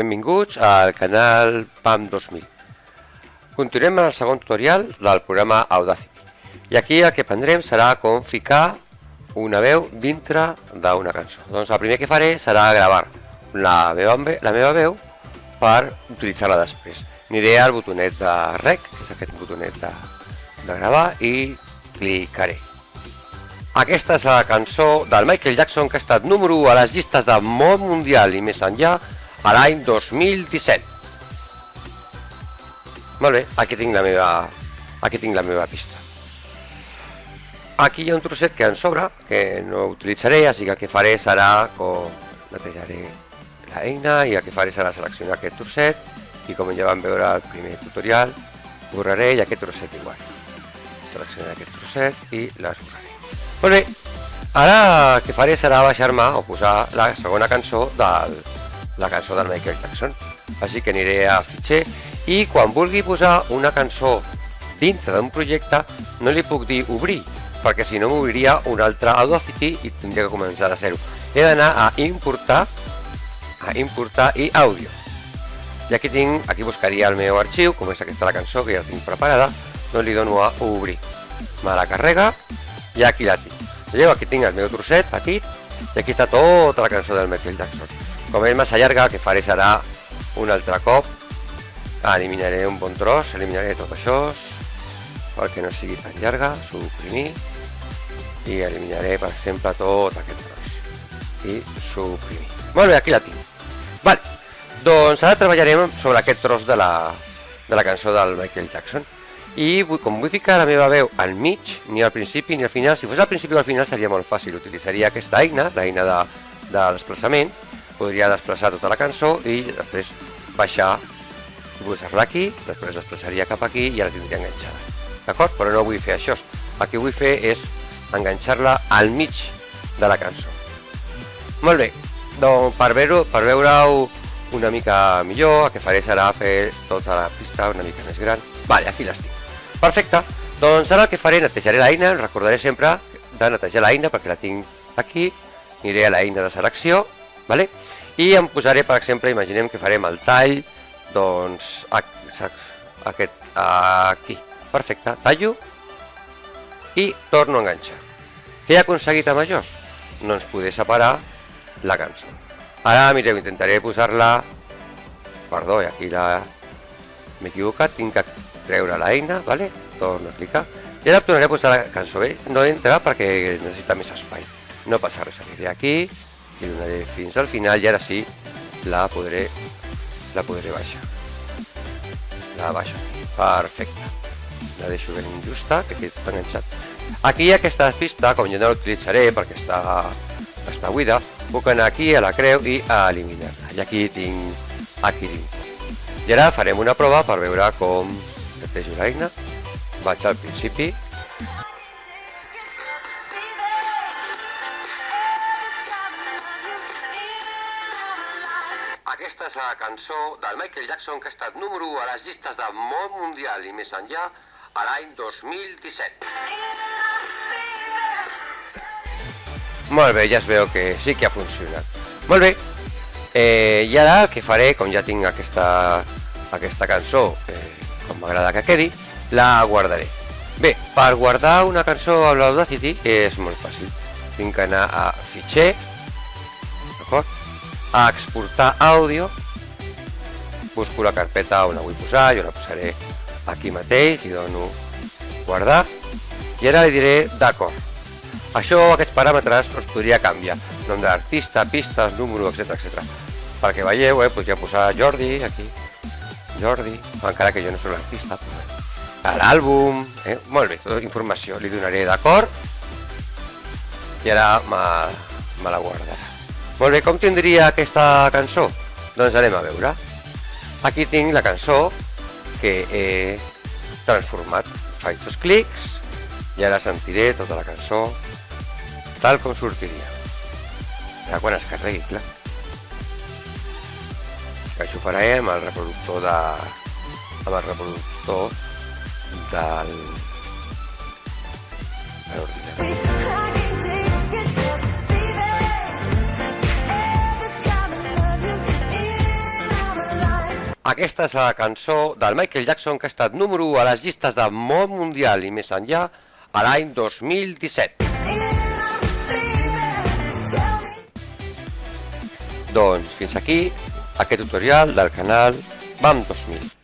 Benvinguts al canal PAM 2000. Continuem en el segon tutorial del programa Audacity. I aquí el que aprendrem serà com ficar una veu dintre d'una cançó. Doncs el primer que faré serà gravar la meva veu per utilitzar-la després. Aniré al botonet de Rec, que és aquest botonet de gravar, i clicaré. Aquesta és la cançó del Michael Jackson que ha estat número 1 a les llistes del món mundial i més enllà a l'any 2017. Molt bé, aquí tinc la meva pista. Aquí hi ha un trosset que em sobra, que no utilitzaré, així que el que faré serà com netejaré l'eina i el que faré serà seleccionar aquest trosset i com ja vam veure al primer tutorial, borraré i aquest trosset igual. Seleccionaré aquest trosset i l'esborraré. Molt bé, ara el que faré serà baixar-me o posar la segona cançó la cançó del Michael Jackson. Així que aniré a fitxer i quan vulgui posar una cançó dintre d'un projecte no li puc dir obrir, perquè si no m'obriria un altre Audacity i tindria que començar de zero. He d'anar a importar i àudio. I aquí buscaria el meu arxiu, com és aquesta la cançó que ja la tinc preparada, doncs li dono a obrir. Me la carrega i aquí la tinc. Veieu, aquí tinc el meu trosset petit i aquí està tota la cançó del Michael Jackson. Com és massa llarga, el que faré serà un altre cop. Eliminaré un bon tros, eliminaré tot això perquè no sigui tan llarga, suprimir i eliminaré, per exemple, tot aquest tros i suprimir. Molt bé, aquí la tinc. Vale, doncs ara treballarem sobre aquest tros de la cançó del Michael Jackson. I com vull ficar la meva veu al mig, ni al principi ni al final, si fos al principi o al final seria molt fàcil. Utilitzaria aquesta eina, l'eina de desplaçament, podria desplaçar tota la cançó i després baixar i posar-la aquí, després desplaçaria cap aquí i ja la tindria enganxada. D'acord? Però no vull fer això. El que vull fer és enganxar-la al mig de la cançó. Molt bé, doncs per veure-ho una mica millor, el que faré serà fer tota la pista una mica més gran. Vale, aquí l'estic. Perfecte, doncs ara el que faré, netejaré l'eina, recordaré sempre de netejar l'eina perquè la tinc aquí, aniré a l'eina de selecció, vale? I em posaré, per exemple, imaginem que farem el tall, doncs aquest aquí, perfecte, tallo i torno a enganxar. Què he aconseguit amb això? Doncs poder separar la cançó. Ara, mireu, intentaré posar-la, perdó, aquí m'he equivocat, tinc que treure l'eina, vale? Torno a clicar i ara tornaré a posar la cançó. Bé, no entra perquè necessita més espai, no passa res, aniré aquí i donaré fins al final i ara sí la podré baixar. La baixo aquí, perfecte, la deixo ben justa, que queda enganxat. Aquí aquesta pista, com jo no l'utilitzaré perquè està buida, puc anar aquí a la creu i a eliminar-la i aquí tinc aquí dintre. I ara farem una prova per veure com netejo l'eina. Vaig al principi. Aquesta és la cançó del Michael Jackson que ha estat número 1 a les llistes del món mundial i més enllà a l'any 2017. Molt bé, ja es veu que sí que ha funcionat. Molt bé. I ara el que faré, com ja tinc aquesta cançó, com m'agrada que quedi, la guardaré. Bé, per guardar una cançó a l'Audacity és molt fàcil. Tinc que anar a fitxer, d'acord? A exportar àudio, busco la carpeta on la vull posar, jo la posaré aquí mateix, li dono guardar, i ara li diré d'acord. Aquests paràmetres els podria canviar, nom de l'artista, pistes, número, etc. Perquè veieu, podria posar Jordi, aquí, Jordi, encara que jo no soc l'artista, l'àlbum, molt bé, tota informació, li donaré d'acord, i ara me la guardarà. Molt bé, com tindria aquesta cançó? Doncs anem a veure. Aquí tinc la cançó que he transformat. Faig 2 clics, i ara sentiré tota la cançó, tal com sortiria. Ara quan es carregui, clar. Que això ho farem amb el reproductor de l'ordinador. Aquesta és la cançó del Michael Jackson que ha estat número 1 a les llistes del món mundial i més enllà a l'any 2017. Doncs fins aquí aquest tutorial del canal BAM 2000.